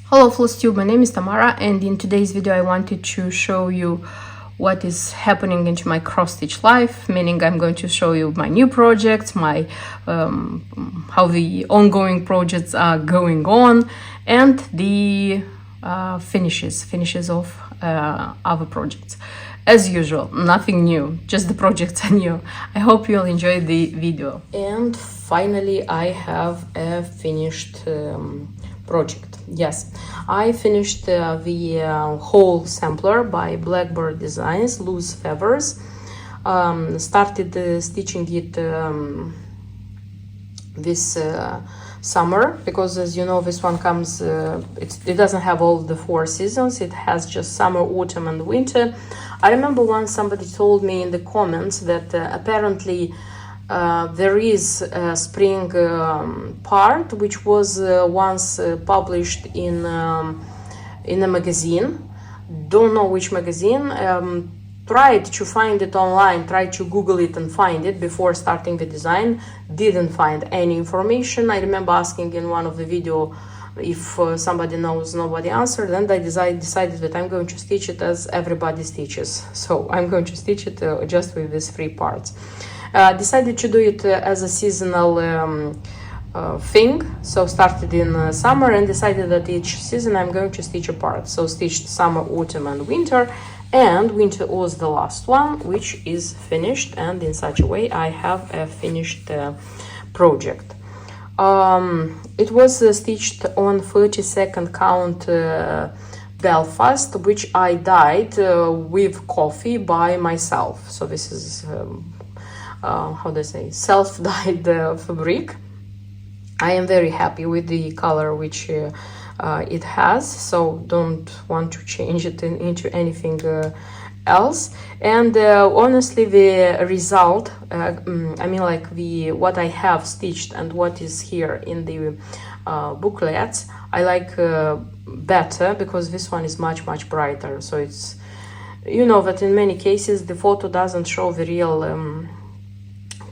Hello FlossTube, my name is Tamara, and in today's video I wanted to show you what is happening into my cross-stitch life, meaning I'm going to show you my new projects, my how the ongoing projects are going on, and the finishes of other projects. As usual, nothing new, just the projects are new. I hope you'll enjoy the video. And finally I have a finished project. Yes, I finished the whole sampler by Blackbird Designs, Loose Feathers. Started stitching it this summer, because as you know, this one comes, it doesn't have all the 4 seasons, it has just summer, autumn and winter. I remember once somebody told me in the comments that apparently there is a spring part which was once published in a magazine. Don't know which magazine. Tried to find it online, tried to Google it and find it before starting the design. Didn't find any information. I remember asking in one of the video if somebody knows. Nobody answered, and I decided that I'm going to stitch it as everybody stitches. So I'm going to stitch it just with these 3 parts. Decided to do it as a seasonal thing, so started in summer and decided that each season I'm going to stitch a part. So stitched summer, autumn and winter was the last one, which is finished, and in such a way I have a finished project. It was stitched on 32nd count Belfast, which I dyed with coffee by myself. So this is how do I say, self-dyed fabric. I am very happy with the color which it has, so don't want to change it into anything else. And honestly, the result, I mean, like what I have stitched and what is here in the booklets, I like better, because this one is much brighter. So it's, you know, that in many cases the photo doesn't show the real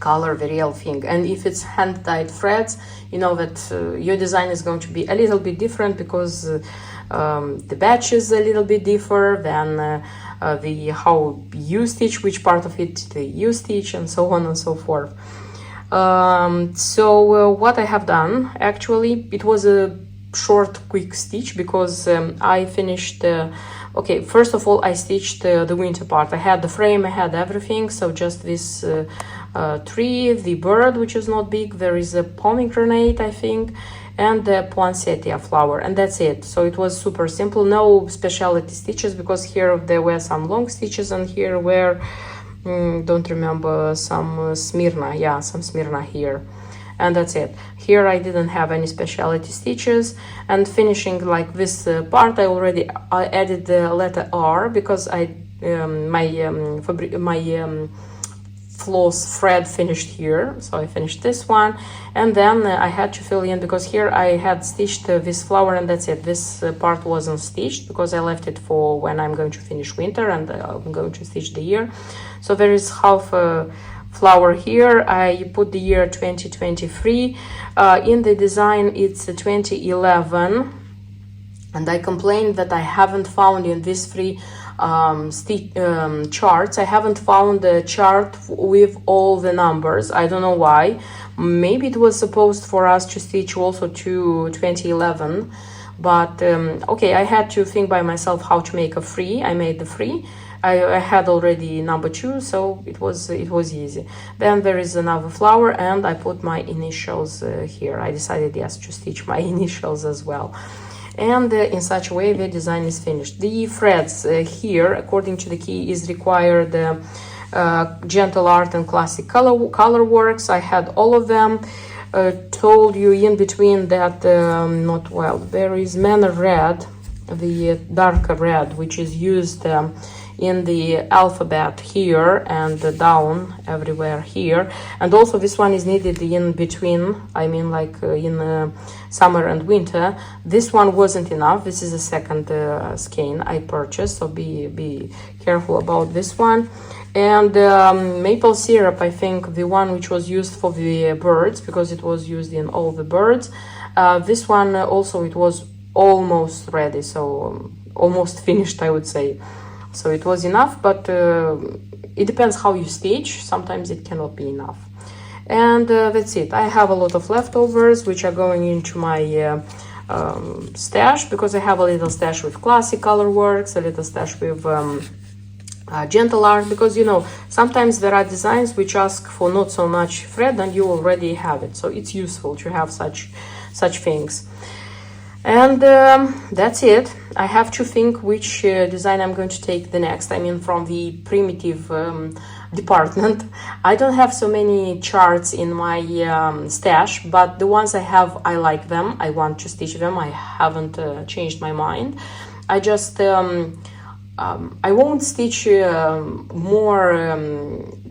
color, the real thing. And if it's hand dyed threads, you know that your design is going to be a little bit different, because the batch is a little bit different than the how you stitch, which part of it you stitch, and so on and so forth. So what I have done, actually, it was a short quick stitch, because I finished okay, first of all I stitched the winter part. I had the frame, I had everything, so just this tree, the bird, which is not big, there is a pomegranate, I think, and the poinsettia flower, and that's it. So it was super simple, no specialty stitches, because here there were some long stitches, and here were don't remember, some Smyrna, yeah, some Smyrna here, and that's it. Here I didn't have any specialty stitches. And finishing like this part, I already added the letter R, because I my floss thread finished here, so I finished this one. And then I had to fill in, because here I had stitched this flower, and that's it. This part wasn't stitched because I left it for when I'm going to finish winter and I'm going to stitch the year. So there is half a flower here. I put the year 2023. In the design it's 2011, and I complained that I haven't found in these 3 charts, I haven't found a chart with all the numbers. I don't know why. Maybe it was supposed for us to stitch also to 2011, but okay, I had to think by myself how to make a 3. I made the 3. I had already number 2, so it was easy. Then there is another flower, and I put my initials here. I decided, yes, to stitch my initials as well. And in such a way the design is finished. The threads here, according to the key, is required Gentle Art and Classic color works. I had all of them. Told you in between that not well, there is Manor Red, the darker red, which is used in the alphabet here and down everywhere here. And also this one is needed in between, I mean, like in summer and winter. This one wasn't enough. This is a second skein I purchased, so be careful about this one. And maple syrup, I think the one which was used for the birds, because it was used in all the birds. This one also, it was almost ready, so almost finished, I would say. So it was enough, but it depends how you stitch. Sometimes it cannot be enough. And that's it. I have a lot of leftovers which are going into my stash, because I have a little stash with classic color works, a little stash with gentle art, because you know sometimes there are designs which ask for not so much thread and you already have it, so it's useful to have such things. And that's it. I have to think which design I'm going to take the next. I mean, from the primitive department. I don't have so many charts in my stash, but the ones I have, I like them. I want to stitch them. I haven't changed my mind. I just I won't stitch more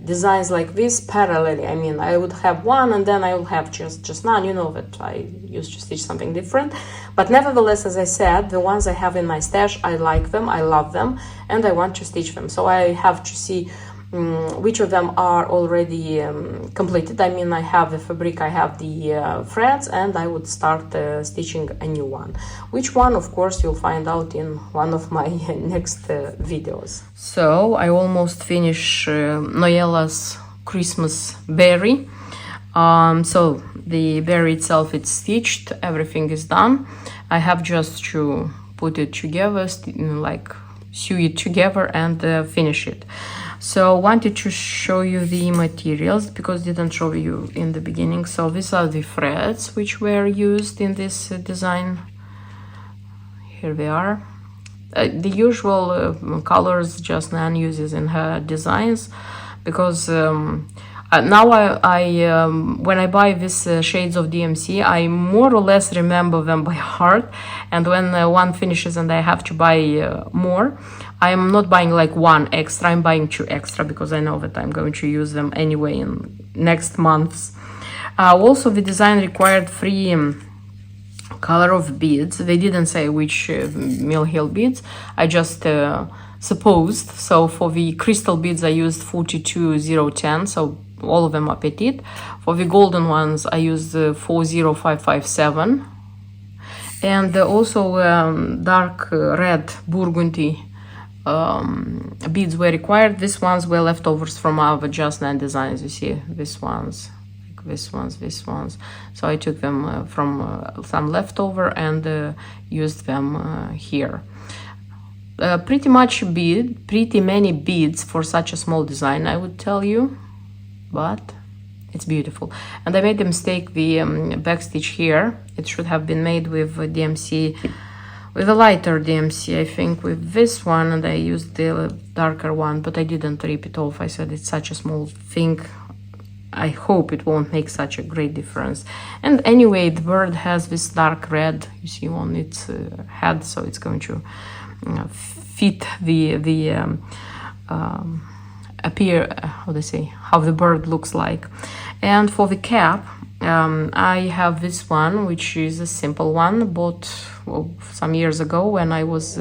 designs like this parallelly. I mean, I would have one and then I will have just none. You know that I used to stitch something different. But nevertheless, as I said, the ones I have in my stash, I like them, I love them, and I want to stitch them. So I have to see which of them are already completed. I mean, I have the fabric, I have the threads, and I would start stitching a new one. Which one, of course, you'll find out in one of my next videos. So I almost finished Noella's Christmas berry. So the berry itself, it's stitched, everything is done. I have just to put it together, like sew it together and finish it. So wanted to show you the materials because didn't show you in the beginning. So these are the threads which were used in this design. Here they are. The usual colors just Nan uses in her designs, because now I when I buy these shades of DMC, I more or less remember them by heart, and when one finishes and I have to buy more, I'm not buying like one extra, I'm buying 2 extra, because I know that I'm going to use them anyway in next months. Also, the design required 3 color of beads. They didn't say which Mill Hill beads, I just supposed. So for the crystal beads I used 42010, so all of them are petite. For the golden ones I used 40557, and also dark red burgundy beads were required. These ones were leftovers from our Just Nan designs. You see these ones, like these ones. So I took them from some leftover and used them here. Pretty many beads for such a small design, I would tell you, but it's beautiful. And I made a mistake, the backstitch here, it should have been made with DMC, with a lighter DMC, I think, with this one, and I used the darker one, but I didn't rip it off. I said it's such a small thing, I hope it won't make such a great difference. And anyway, the bird has this dark red, you see, on its head, so it's going to fit the appear, how they say, how the bird looks like. And for the cap, I have this one, which is a simple one, bought some years ago when I was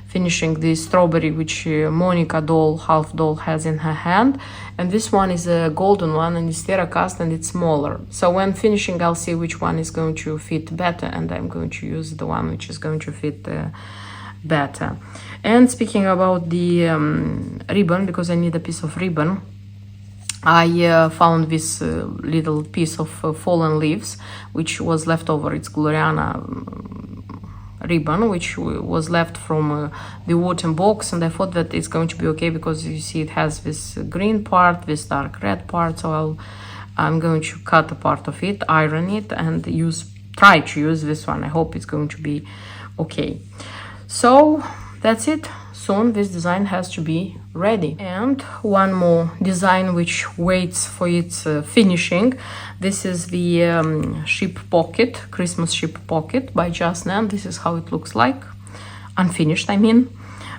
finishing the strawberry, which Monica doll, half doll, has in her hand. And this one is a golden one, and it's TerraCast, and it's smaller. So when finishing, I'll see which one is going to fit better, and I'm going to use the one which is going to fit better. And speaking about the ribbon, because I need a piece of ribbon, I found this little piece of fallen leaves, which was left over. It's Gloriana ribbon, which was left from the autumn box, and I thought that it's going to be okay, because you see it has this green part, this dark red part, so I'm going to cut a part of it, iron it, and try to use this one. I hope it's going to be okay. So that's it. Soon this design has to be ready. And one more design which waits for its finishing. This is the ship pocket, Christmas ship pocket by Just Nan. This is how it looks like, unfinished, I mean.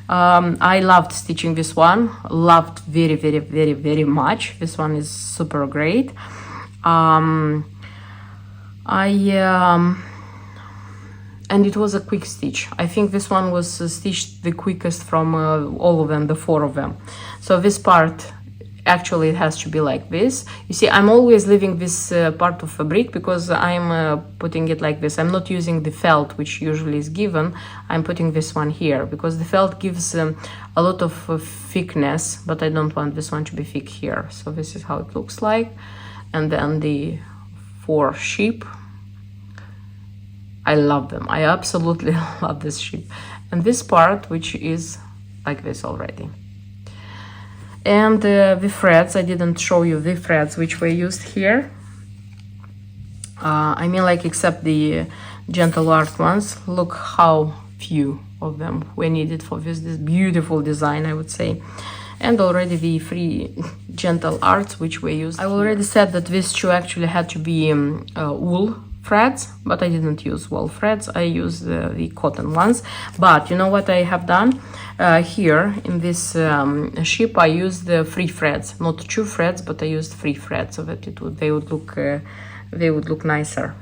I loved stitching this one, loved very much. This one is super great. And it was a quick stitch. I think this one was stitched the quickest from all of them, the 4 of them. So this part Actually, it has to be like this. You see, I'm always leaving this part of fabric because I'm putting it like this. I'm not using the felt, which usually is given. I'm putting this one here because the felt gives a lot of thickness, but I don't want this one to be thick here. So this is how it looks like. And then the 4 sheep. I love them. I absolutely love this sheep. And this part, which is like this already. And the threads, I didn't show you the threads which were used here. I mean, like, except the gentle art ones. Look how few of them were needed for this beautiful design, I would say. And already the 3 gentle arts which were used. I already said that these 2 actually had to be wool threads, but I didn't use wool threads. I used the cotton ones. But you know what I have done? Here in this sheep, I used the 3 threads, not 2 threads, but I used 3 threads so that they would look nicer.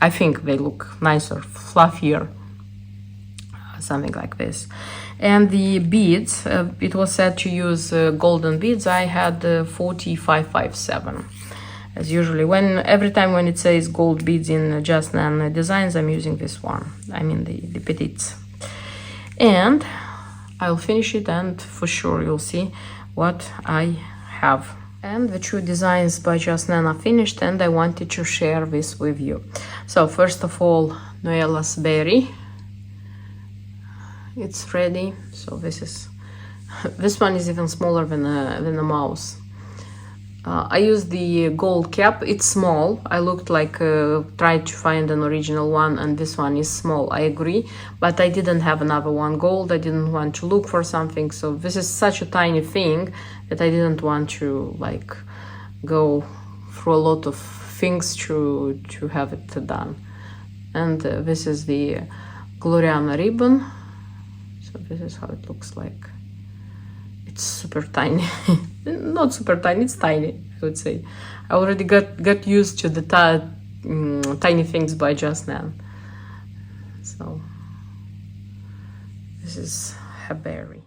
I think they look nicer, fluffier, something like this. And the beads, it was said to use golden beads. I had 4557. As usually, every time when it says gold beads in Just Nan designs, I'm using this one. I mean the petites. And I'll finish it, and for sure you'll see what I have. And the 2 designs by Just Nan are finished, and I wanted to share this with you. So first of all, Noella's berry. It's ready. So this one is even smaller than a mouse. I used the gold cap. It's small. I looked like tried to find an original one, and this one is small. I agree, but I didn't have another one gold. I didn't want to look for something. So this is such a tiny thing that I didn't want to like go through a lot of things to have it done. And this is the Gloriana ribbon. So this is how it looks like. It's super tiny. Not super tiny, it's tiny, I would say. I already got used to the tiny things by Just Nan. So this is her berry.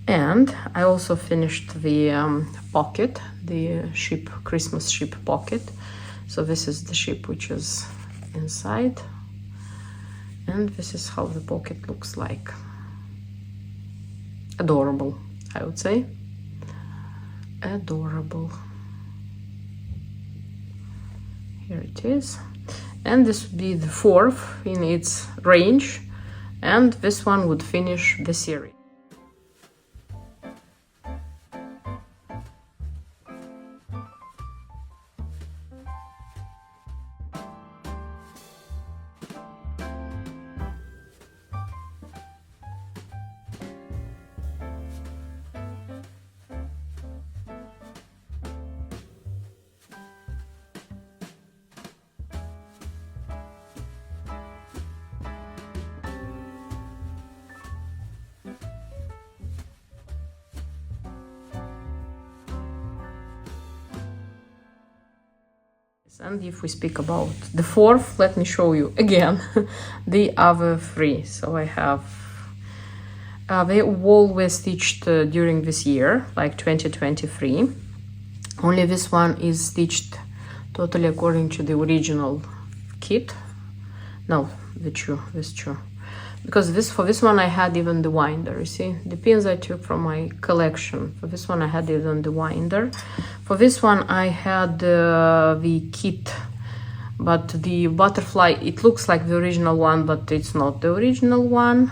And I also finished the pocket, the Christmas sheep pocket. So this is the sheep which is inside, and this is how the pocket looks like. Adorable, I would say. Adorable. Here it is. And this would be the 4th in its range, and this one would finish the series. And if we speak about the 4th, let me show you again the other 3. So I have they all were stitched during this year, like 2023. Only this one is stitched totally according to the original kit. No, this two. Because for this one I had even the winder, you see? The pins I took from my collection. For this one I had even the winder. For this one I had the kit, but the butterfly, it looks like the original one, but it's not the original one.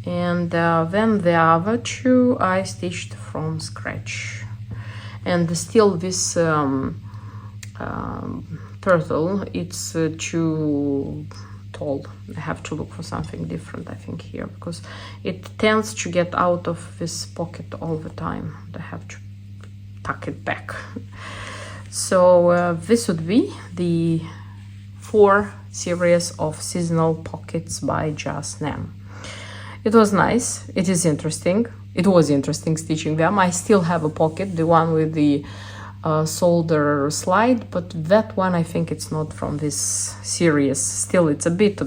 And then the other 2 I stitched from scratch. And still this turtle, it's too tall. I have to look for something different, I think, here, because it tends to get out of this pocket all the time. I have tuck it back. So this would be the 4 series of seasonal pockets by just Nan. It was nice. It is interesting. It was interesting stitching them. I still have a pocket, the one with the solder slide, but that one I think it's not from this series. Still, it's a bit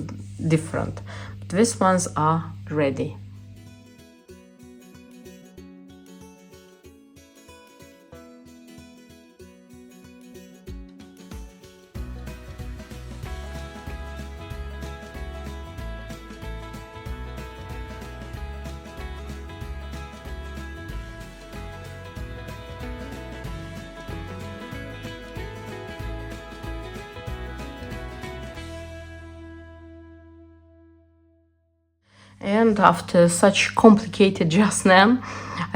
different. But these ones are ready. And after such complicated just Nan,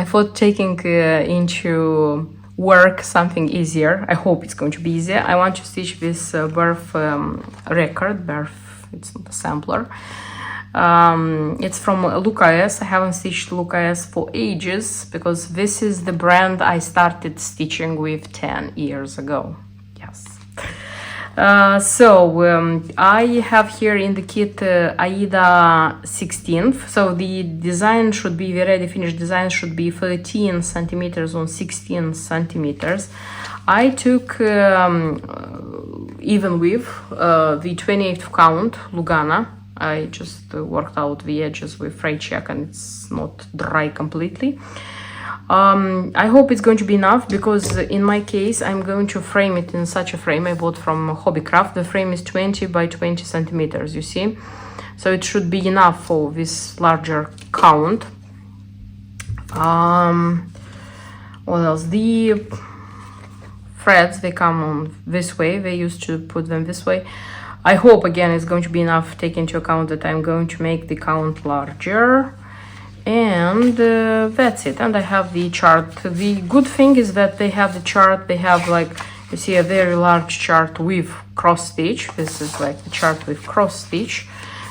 I thought taking into work something easier. I hope it's going to be easier. I want to stitch this birth record. Birth, it's not a sampler. It's from Luca S. I haven't stitched Luca S for ages because this is the brand I started stitching with 10 years ago. Yes. I have here in the kit Aida 16th. So the design should be, the ready finished design should be 13 centimeters on 16 centimeters. I took even width, the 28th count Lugana. I just worked out the edges with fray check and it's not dry completely. I hope it's going to be enough because in my case I'm going to frame it in such a frame I bought from Hobbycraft. The frame is 20 by 20 centimeters, you see, so it should be enough for this larger count. What else? The threads, they come on this way. They used to put them this way. I hope again it's going to be enough, take into account that I'm going to make the count larger. And that's it. And I have the chart. The good thing is that they have the chart. They have, like, you see, a very large chart with cross stitch. This is like the chart with cross stitch.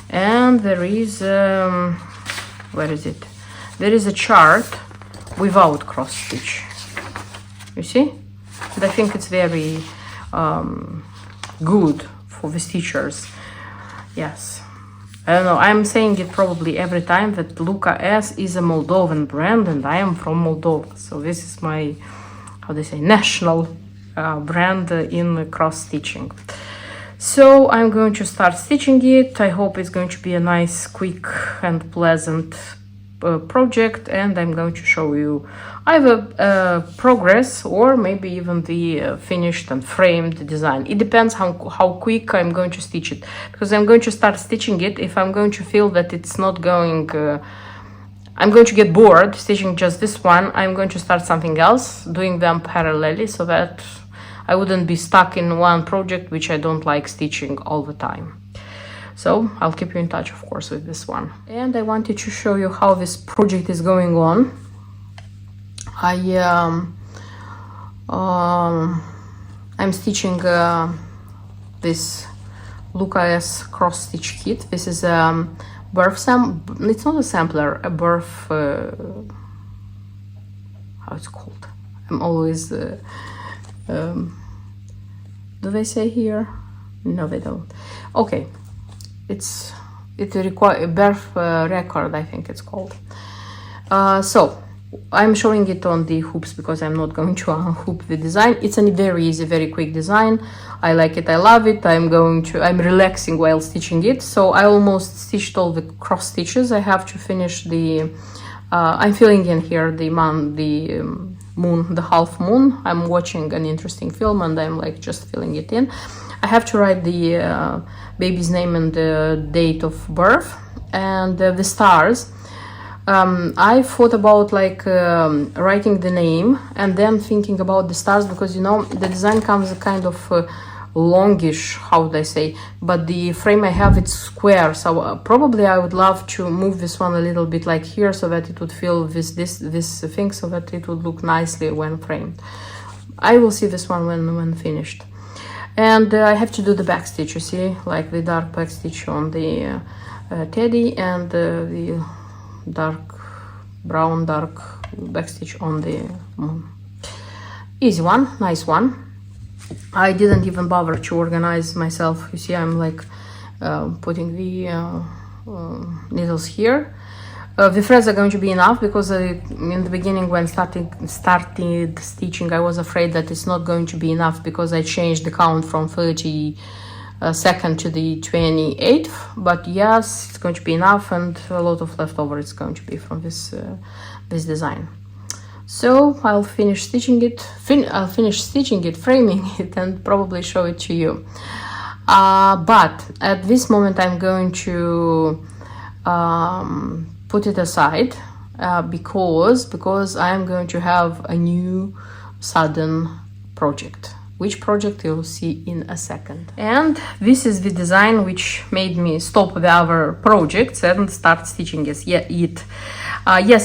And there is where is it? There is a chart without cross stitch. You see? And I think it's very good for the stitchers. Yes. I don't know, I'm saying it probably every time that Luca S is a Moldovan brand and I am from Moldova. So this is my, how they say, national brand in cross stitching. So I'm going to start stitching it. I hope it's going to be a nice, quick and pleasant project, and I'm going to show you either progress or maybe even the finished and framed design. It depends how quick I'm going to stitch it, because I'm going to start stitching it. If I'm going to feel that it's not going, I'm going to get bored stitching just this one, I'm going to start something else, doing them parallelly, so that I wouldn't be stuck in one project which I don't like stitching all the time. So I'll keep you in touch, of course, with this one. And I wanted to show you how this project is going on. I'm stitching this Luca S cross stitch kit. This is a birth it's not a sampler, a birth, how it's called? I'm always, do they say here? No, they don't. Okay. It requires a birth record, I think it's called. So I'm showing it on the hoops because I'm not going to unhoop the design. It's a very easy, very quick design. I like it, I love it. I'm relaxing while stitching it. So I almost stitched all the cross stitches. I have to finish the I'm filling in here the moon, the half moon. I'm watching an interesting film and I'm like just filling it in. I have to write the baby's name and the date of birth and the stars. I thought about like writing the name and then thinking about the stars, because you know the design comes kind of longish, how would I say, but the frame I have, it's square, so probably I would love to move this one a little bit like here so that it would feel this thing, so that it would look nicely when framed. I will see this one when finished. And I have to do the back stitch, you see, like the dark back stitch on the teddy and the dark brown dark back stitch on the moon. Easy one, nice one. I didn't even bother to organize myself. You see, I'm like putting the needles here. The threads are going to be enough because in the beginning when started stitching, I was afraid that it's not going to be enough because I changed the count from 32nd to the 28th. But yes, it's going to be enough, and a lot of leftover is going to be from this design. So I'll finish stitching it. Framing it, and probably show it to you. But at this moment, I'm going to put it aside because I'm going to have a new sudden project. Which project you'll see in a second. And this is the design which made me stop the other projects and start stitching it. Yes,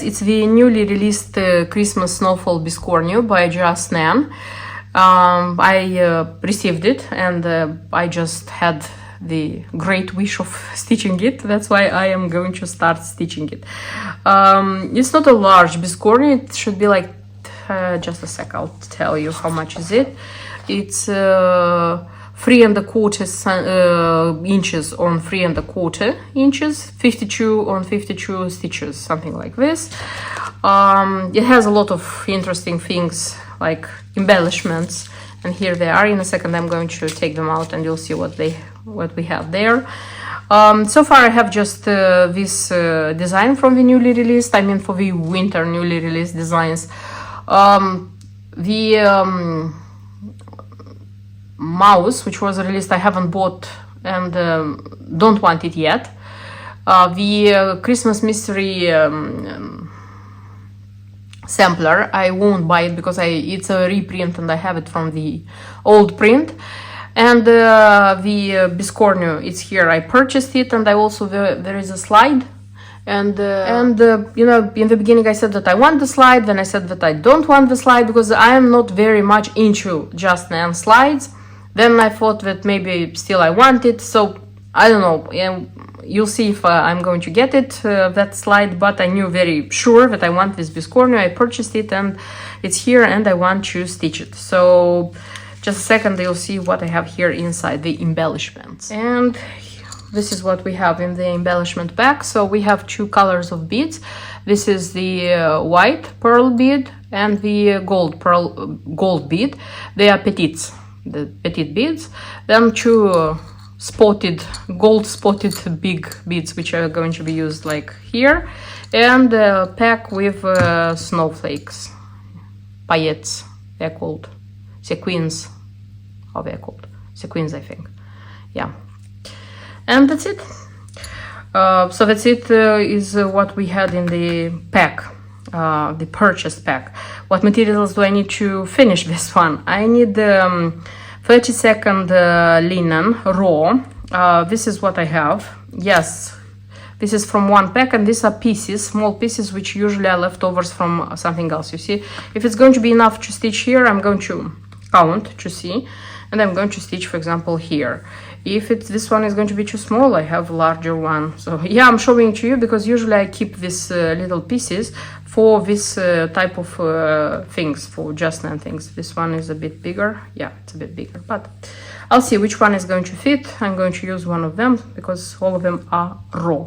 it's the newly released Christmas Snowfall Biscornu by just Nan. I received it, and I just had the great wish of stitching it. That's why I am going to start stitching it. It's not a large Biscornu. It should be like just a sec, I'll tell you how much is it. It's 3¼ inches on 3¼ inches, 52 on 52 stitches, something like this. It has a lot of interesting things like embellishments, and here they are. In a second I'm going to take them out and you'll see what we have there. So far I have just this design from the newly released, I mean for the winter newly released designs. Mouse, which was released, I haven't bought and don't want it yet. The Christmas Mystery sampler, I won't buy it because it's a reprint and I have it from the old print. And the Biscornu, it's here. I purchased it, and I also there is a slide. And you know, in the beginning I said that I want the slide, then I said that I don't want the slide because I am not very much into just Nan slides. Then I thought that maybe still I want it, so I don't know. You'll see if I'm going to get it, that slide, but I knew very sure that I want this Biscornu. I purchased it and it's here, and I want to stitch it. So just a second, you'll see what I have here inside the embellishments. And this is what we have in the embellishment pack. So we have two colors of beads. This is the white pearl bead and the gold bead. They are petites, the petite beads. Then two gold spotted big beads, which are going to be used like here, and a pack with snowflakes, paillettes, they're called sequins. How they're called? Sequins, I think. Yeah. And that's it. So that's it, is what we had in the pack, the purchase pack. What materials do I need to finish this one? I need 32nd linen raw. This is what I have. Yes, this is from one pack, and these are pieces, small pieces, which usually are leftovers from something else. You see, if it's going to be enough to stitch here, I'm going to count to see, and I'm going to stitch, for example, here. If this one is going to be too small, I have a larger one. So yeah, I'm showing to you because usually I keep these little pieces for this type of things, for just Nan things. This one is a bit bigger. Yeah, it's a bit bigger, but I'll see which one is going to fit. I'm going to use one of them because all of them are raw.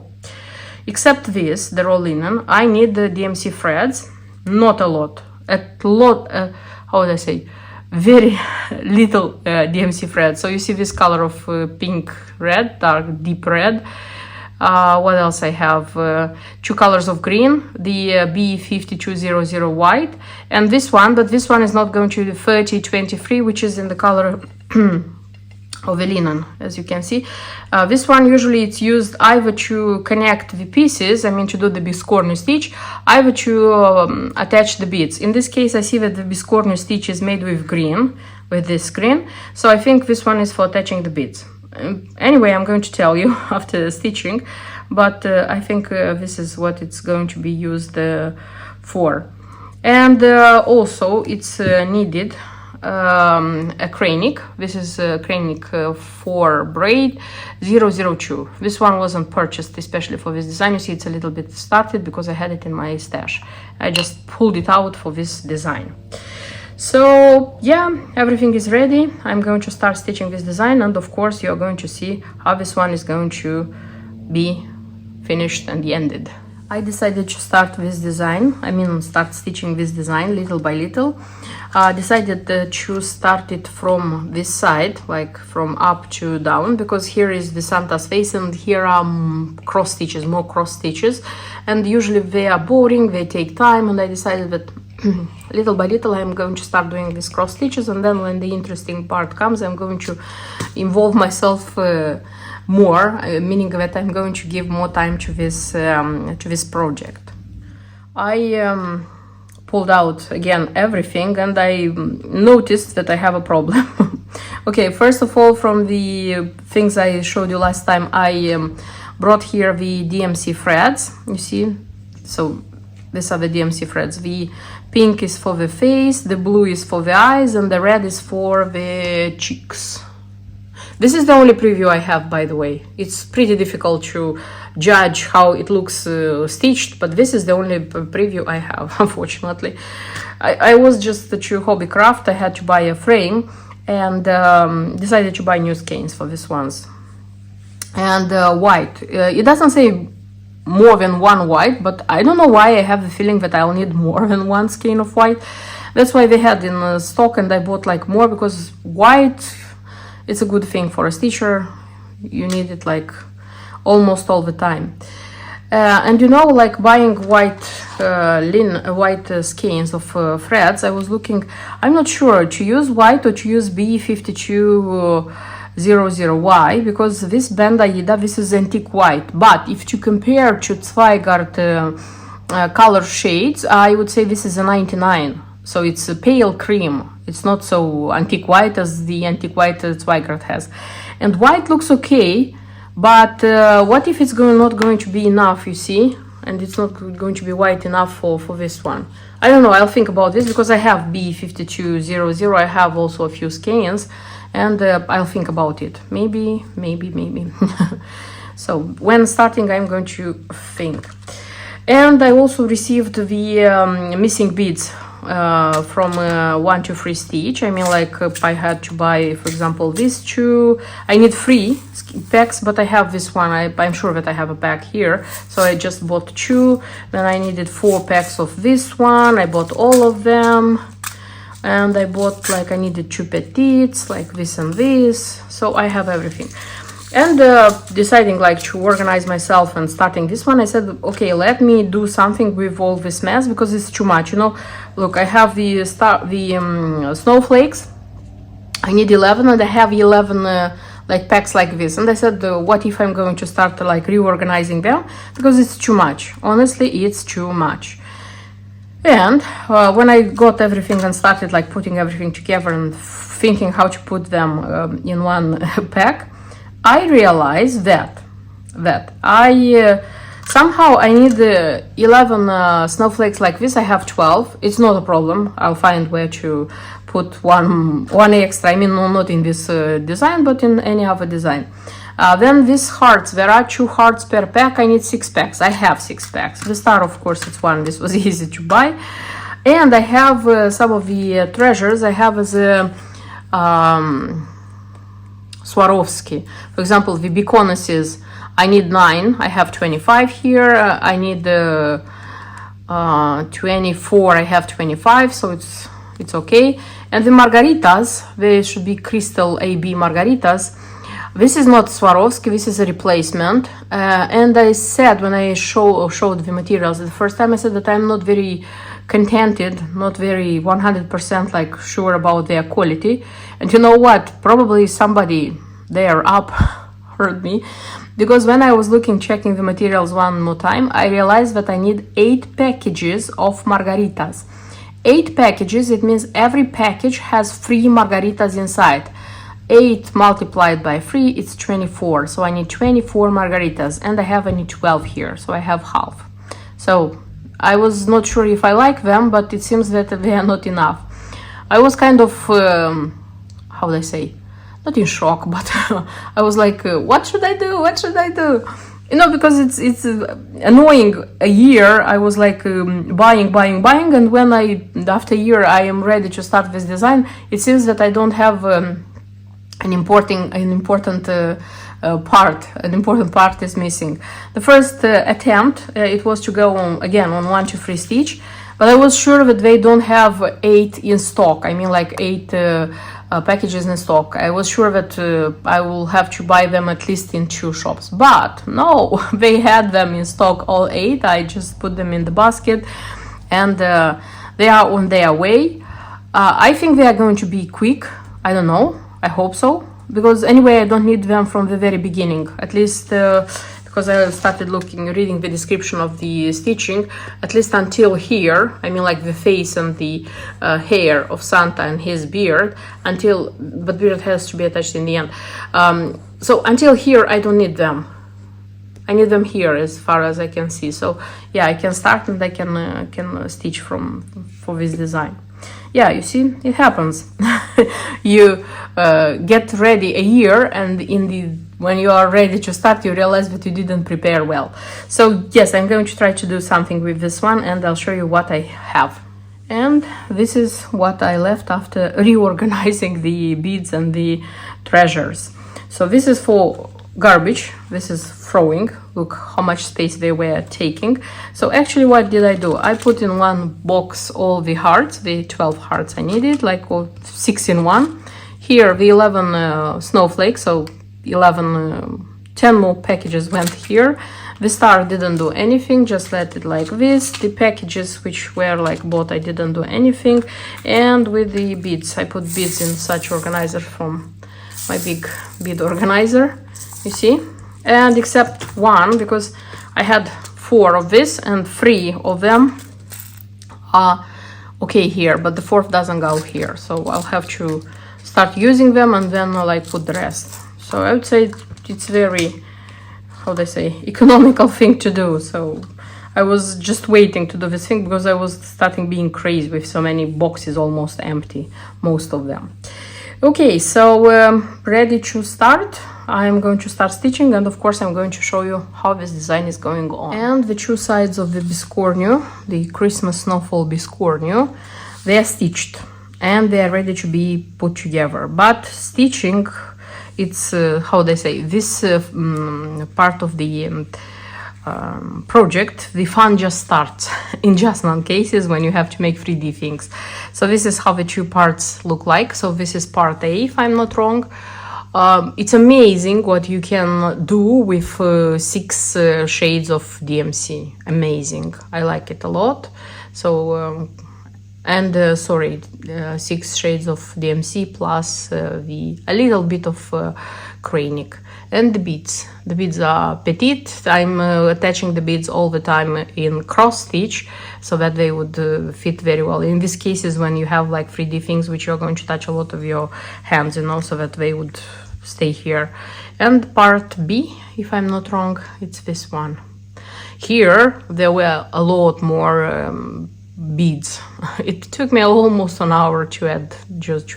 Except this, the raw linen, I need the DMC threads. Not a lot. How would I say? Very little DMC thread. So you see this color of pink red, dark deep red. What else I have? Two colors of green, the B5200 white, and this one, but this one is not going to the 3023, which is in the color of the linen, as you can see. This one usually it's used either to connect the pieces, I mean to do the Biscornu stitch, either to attach the beads. In this case I see that the Biscornu stitch is made with green, with this green, so I think this one is for attaching the beads. Anyway, I'm going to tell you after stitching, but I think this is what it's going to be used for. And also it's needed a cranic. This is a cranic for braid 002. This one wasn't purchased especially for this design. You see it's a little bit started because I had it in my stash. I just pulled it out for this design. So yeah, everything is ready. I'm going to start stitching this design, and of course you're going to see how this one is going to be finished and ended. I decided to start this design, start stitching this design little by little. Decided to start it from this side, like from up to down, because here is the Santa's face and here are cross stitches, more cross stitches, and usually they are boring, they take time, and I decided that little by little I'm going to start doing these cross stitches, and then when the interesting part comes I'm going to involve myself more, meaning that I'm going to give more time to this project. I pulled out again everything, and I noticed that I have a problem. Okay, first of all, from the things I showed you last time, I brought here the DMC threads, you see, so these are the DMC threads. The pink is for the face, the blue is for the eyes, and the red is for the cheeks. This is the only preview I have, by the way. It's pretty difficult to judge how it looks stitched, but this is the only preview I have, unfortunately. I was just to hobby craft. I had to buy a frame and decided to buy new skeins for these ones. And white. It doesn't say more than one white, but I don't know why I have the feeling that I'll need more than one skein of white. That's why they had in stock, and I bought like more, because white, it's a good thing for a stitcher. You need it like almost all the time. And you know, like buying white skeins of threads, I was looking, I'm not sure to use white or to use B5200Y, because this Bend Aida, this is antique white. But if you compare to Zweigart color shades, I would say this is a 99. So it's a pale cream. It's not so antique white as the antique white Zweigart has. And white looks okay, but what if it's not going to be enough, you see? And it's not going to be white enough for this one. I don't know, I'll think about this, because I have B5200. I have also a few skeins, and I'll think about it. Maybe. So when starting, I'm going to think. And I also received the missing beads from 1 to 3 stitch. I had to buy, for example, these two. I need 3 packs, but I have this one. I'm sure that I have a pack here, so I just bought 2. Then I needed 4 packs of this one. I bought all of them, and I bought, I needed 2 petites, like this and this. So I have everything. And deciding to organize myself and starting this one, I said, okay, let me do something with all this mess, because it's too much, you know. Look, I have the snowflakes. I need 11, and I have 11 packs like this. And I said, what if I'm going to start reorganizing them, because it's too much. Honestly, it's too much. And when I got everything and started putting everything together and thinking how to put them in one pack, I realized that somehow I need 11 snowflakes like this. I have 12. It's not a problem. I'll find where to put one extra. Not in this design, but in any other design. Then these hearts, there are 2 hearts per pack. I need 6 packs. I have 6 packs. The star, of course, it's 1. This was easy to buy. And I have some of the treasures. I have as a Swarovski. For example, the Biscornu, I need 9. I have 25 here. I need 24. I have 25, so it's okay. And the margaritas, they should be crystal AB margaritas. This is not Swarovski, this is a replacement. And I said, when I showed the materials the first time, I said that I'm not very contented, not very 100% sure about their quality. And you know what? Probably somebody there up heard me, because when I was checking the materials one more time, I realized that I need 8 packages of margaritas. 8 packages, it means every package has 3 margaritas inside. 8 multiplied by 3, it's 24. So I need 24 margaritas, and I have only 12 here, so I have half. So I was not sure if I like them, but it seems that they are not enough. I was kind of, how would I say, not in shock, but I was like, what should I do? What should I do? You know, because it's annoying. A year I was like buying, and when after a year I am ready to start this design, it seems that I don't have an important part. An important part is missing. The first attempt it was to go on again on 1 to 3 stitch, but I was sure that they don't have 8 in stock. I mean, like 8 packages in stock. I was sure that I will have to buy them at least in 2 shops, but no, they had them in stock, all 8. I just put them in the basket, and they are on their way. I think they are going to be quick. I don't know. I hope so, because anyway, I don't need them from the very beginning. At least because I started reading the description of the stitching, at least until here. I mean, like the face and the hair of Santa and his beard. But beard has to be attached in the end. So until here, I don't need them. I need them here as far as I can see. So yeah, I can start and I can stitch for this design. Yeah, you see, it happens. You get ready a year, and when you are ready to start, you realize that you didn't prepare well. So yes, I'm going to try to do something with this one, and I'll show you what I have. And this is what I left after reorganizing the beads and the treasures. So this is for garbage, this is throwing. Look how much space they were taking. So actually, what did I do? I put in one box all the hearts, the 12 hearts I needed, like 6 in one. Here the 11 snowflakes, so 10 more packages went here. The star didn't do anything, just let it like this. The packages which were like bought, I didn't do anything. And with the beads, I put beads in such organizer from my big bead organizer, you see. And except one, because I had 4 of this and 3 of them are okay here, but the 4th doesn't go here. So I'll have to start using them and then like put the rest. So I would say it's very, how do I say, economical thing to do. So I was just waiting to do this thing because I was starting being crazy with so many boxes almost empty, most of them. Okay, so ready to start. I'm going to start stitching, and of course I'm going to show you how this design is going on. And the 2 sides of the Biscornu, the Christmas Snowfall Biscornu, they are stitched and they are ready to be put together. But stitching, it's how they say, this part of the project, the fun just starts in just none cases when you have to make 3D things. So this is how the 2 parts look like. So this is part A, if I'm not wrong. It's amazing what you can do with 6 shades of DMC. Amazing. I like it a lot. So and 6 shades of DMC plus a little bit of Krainik. And the beads are petite. I'm attaching the beads all the time in cross stitch so that they would fit very well. In these cases, when you have like 3D things which you're going to touch a lot of your hands, you know, so that they would stay here. And part B, if I'm not wrong, it's this one. Here there were a lot more beads. It took me almost an hour to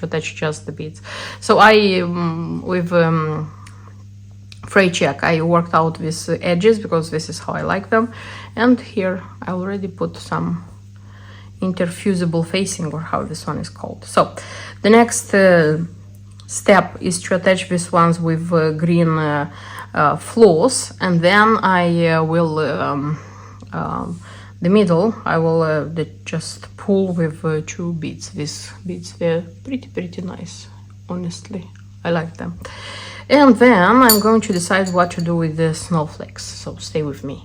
attach just the beads. So I with fray check, I worked out these edges because this is how I like them. And here I already put some interfusible facing, or how this one is called. So the next step is to attach these ones with green floss, and then I will the middle I will just pull with 2 beads. These beads, they're pretty nice, honestly. I like them. And then I'm going to decide what to do with the snowflakes, so stay with me.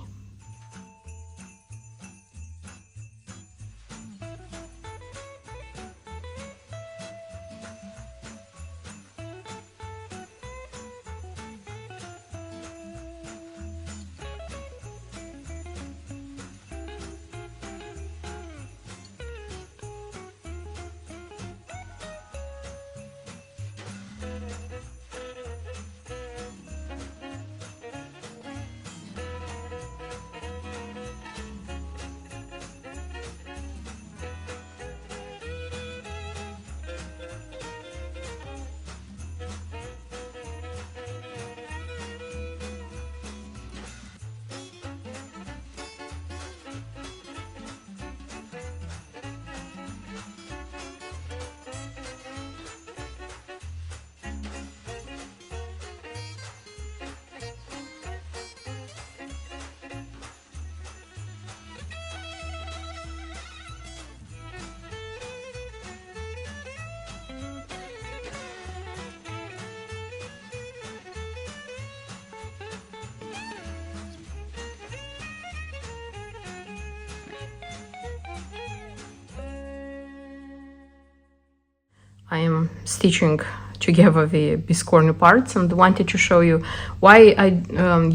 I am stitching together the Biscornu parts, and wanted to show you why I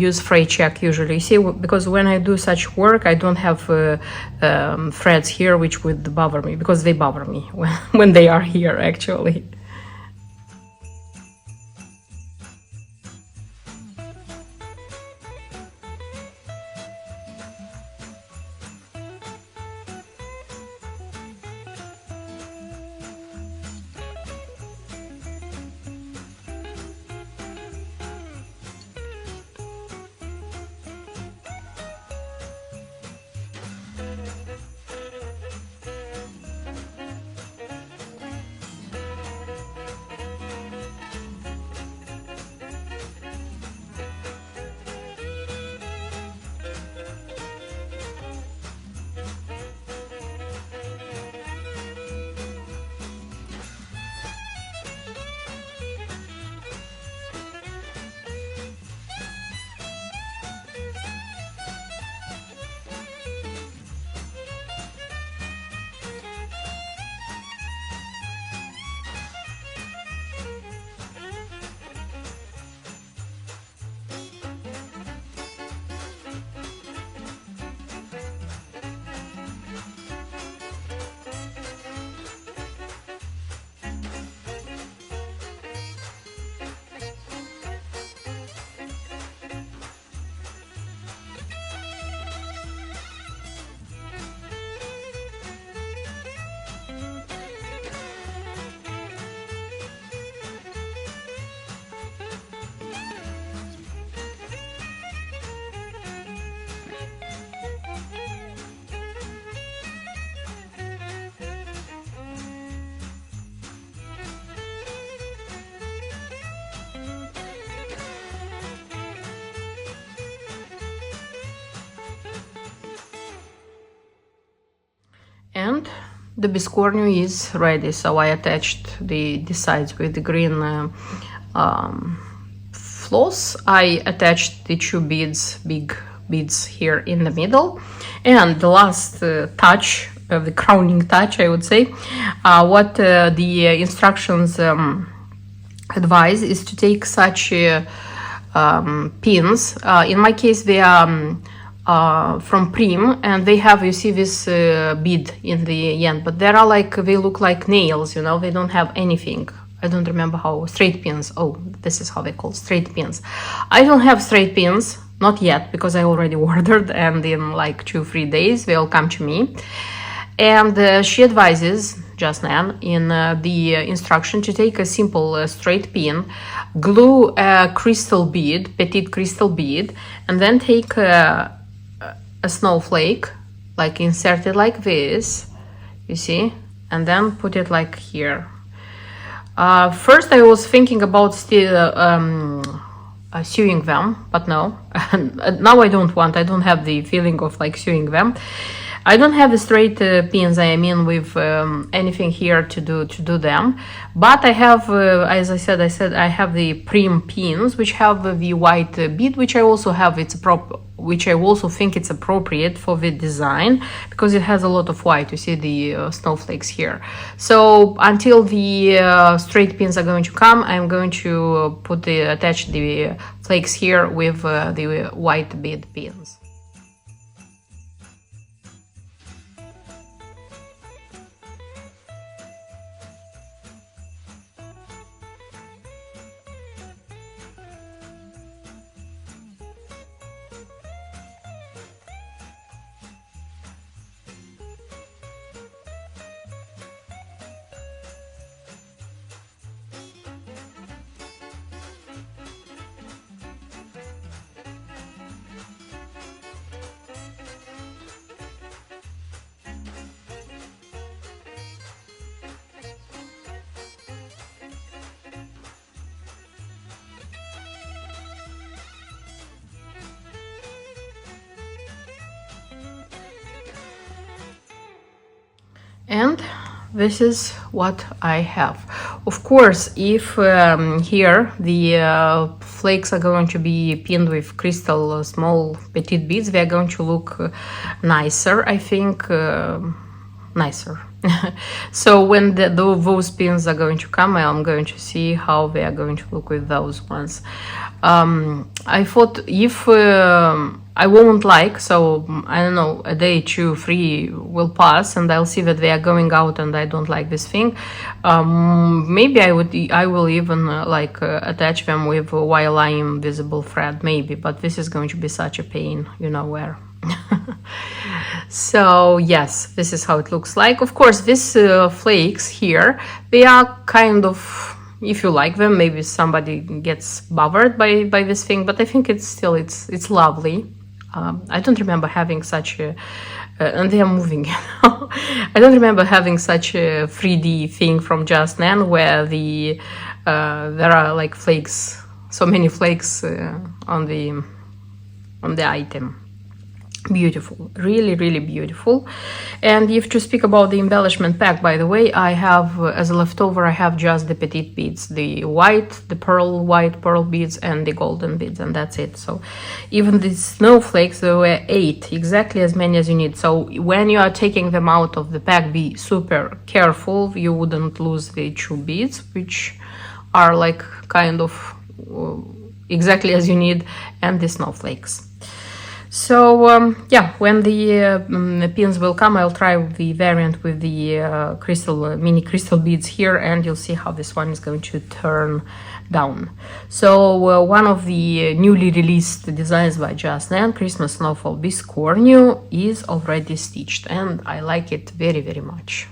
use fray check usually. You see, because when I do such work, I don't have threads here which would bother me, because they bother me when they are here actually. And the Biscornu is ready, so I attached the sides with the green floss. I attached the two beads, big beads here in the middle. And the last touch, the crowning touch, I would say, what the instructions advise is to take such pins. In my case, they are from Prim, and they have, you see this bead in the end, but they are like, they look like nails, you know, they don't have anything. I don't remember how, straight pins. Oh, this is how they call straight pins. I don't have straight pins, not yet, because I already ordered, and in like 2-3 days they'll come to me. And she advises, just Nan, in the instruction, to take a simple straight pin, glue a crystal bead, petite crystal bead, and then take a snowflake, like insert it like this, you see, and then put it like here. First I was thinking about still sewing them, but no. Now I don't have the feeling of like sewing them. I don't have the straight pins, I mean, with anything here to do them, but I have, as I said, I have the Prim pins, which have the white bead, which I also have, which I also think it's appropriate for the design, because it has a lot of white, you see the snowflakes here. So until the straight pins are going to come, I'm going to attach the flakes here with the white bead pins. And this is what I have. Of course, if here the flakes are going to be pinned with crystal small petite beads, they are going to look nicer, I think, nicer. So when those pins are going to come, I'm going to see how they are going to look with those ones. I thought if I won't like, so I don't know, a day, 2, 3 will pass and I'll see that they are going out and I don't like this thing. Maybe I will even attach them with while I am visible thread, maybe, but this is going to be such a pain, you know where. So yes, this is how it looks like. Of course, these flakes here, they are kind of, if you like them, maybe somebody gets bothered by this thing, but I think it's still it's lovely. I don't remember having such a and they are moving. I don't remember having such a 3D thing from Just Nan where there are like flakes, so many flakes on the item. Beautiful, really, really beautiful. And if to speak about the embellishment pack, by the way, I have as a leftover, I have just the petite beads, the white pearl beads and the golden beads, and that's it. So even the snowflakes, there were 8, exactly as many as you need. So when you are taking them out of the pack, be super careful you wouldn't lose the 2 beads, which are like kind of exactly as you need, and the snowflakes. So yeah, when the pins will come, I'll try the variant with the mini crystal beads here, and you'll see how this one is going to turn down. So one of the newly released designs by Just Nan, Christmas Snowfall Biscornu, is already stitched, and I like it very, very much.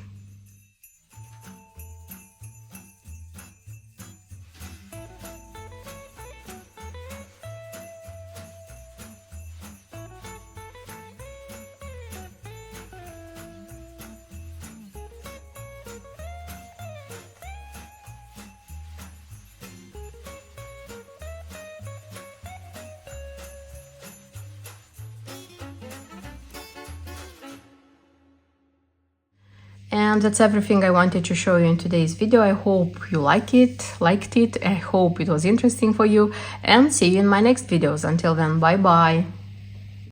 And that's everything I wanted to show you in today's video. I hope you liked it. I hope it was interesting for you, and see you in my next videos. Until then, bye bye.